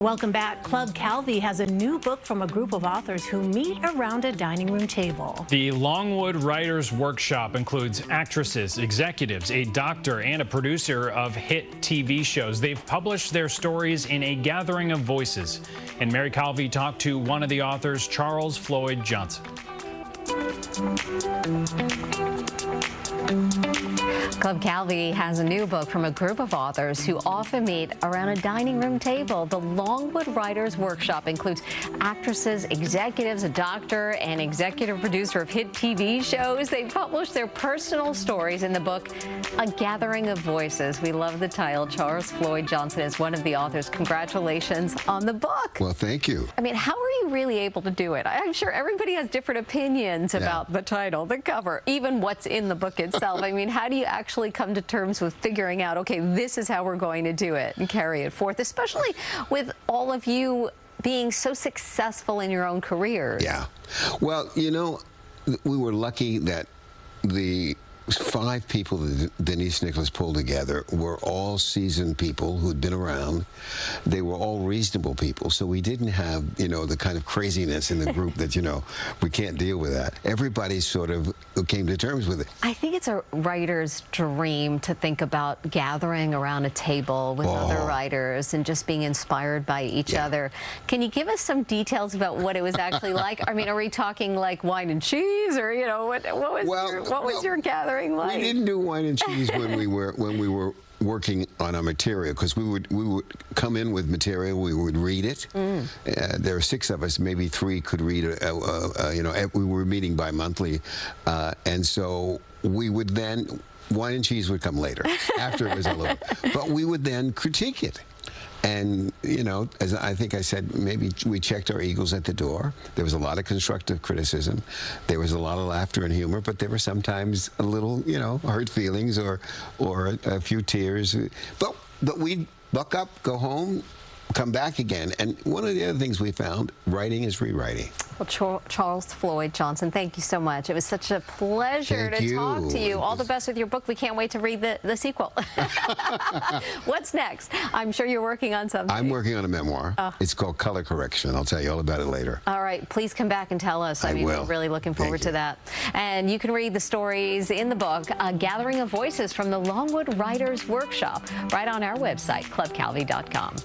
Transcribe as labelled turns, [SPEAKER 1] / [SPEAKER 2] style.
[SPEAKER 1] Welcome back. Club Calvi has a new book from a group of authors who meet around a dining room table.
[SPEAKER 2] The Longwood Writers Workshop includes actresses, executives, a doctor, and a producer of hit TV shows. They've published their stories in a gathering of voices. And Mary Calvi talked to one of the authors, Charles Floyd Johnson.
[SPEAKER 3] Club Calvi has a new book from a group of authors who often meet around a dining room table. The Longwood Writers Workshop includes actresses, executives, a doctor, and executive producer of hit TV shows. They published their personal stories in the book, A Gathering of Voices. We love the title. Charles Floyd Johnson is one of the authors. Congratulations on the book.
[SPEAKER 4] Well, thank you.
[SPEAKER 3] I mean, how are you really able to do it? I'm sure everybody has different opinions about the title, the cover, even what's in the book itself. I mean, how do you actually come to terms with figuring out, okay, this is how we're going to do it and carry it forth, especially with all of you being so successful in your own careers?
[SPEAKER 4] Yeah. Well, you know, we were lucky that the 5 people that Denise Nicholas pulled together were all seasoned people who'd been around. They were all reasonable people, so we didn't have, you know, the kind of craziness in the group that, you know, we can't deal with that. Everybody sort of came to terms with it.
[SPEAKER 3] I think it's a writer's dream to think about gathering around a table with other writers and just being inspired by each other. Can you give us some details about what it was actually like? I mean, are we talking like wine and cheese, or, you know, what was your gathering like?
[SPEAKER 4] We didn't do wine and cheese when we were working on our material, because we would come in with material, we would read it. There were 6 of us, maybe 3 could read. You know, we were meeting bi-monthly, and so we would then, wine and cheese would come later after it was all over, but we would then critique it. And, you know, as I think I said, maybe we checked our egos at the door. There was a lot of constructive criticism. There was a lot of laughter and humor, but there were sometimes a little, you know, hurt feelings or a few tears. But we'd buck up, go home, come back again. And one of the other things we found, writing is rewriting.
[SPEAKER 3] Well, Charles Floyd Johnson, thank you so much. It was such a pleasure to talk to you. All the best with your book. We can't wait to read the sequel. What's next? I'm sure you're working on something.
[SPEAKER 4] I'm working on a memoir. It's called Color Correction. I'll tell you all about it later.
[SPEAKER 3] All right. Please come back and tell us. I mean, we're really looking forward to that. And you can read the stories in the book, A Gathering of Voices from the Longwood Writers Workshop, right on our website, clubcalvi.com.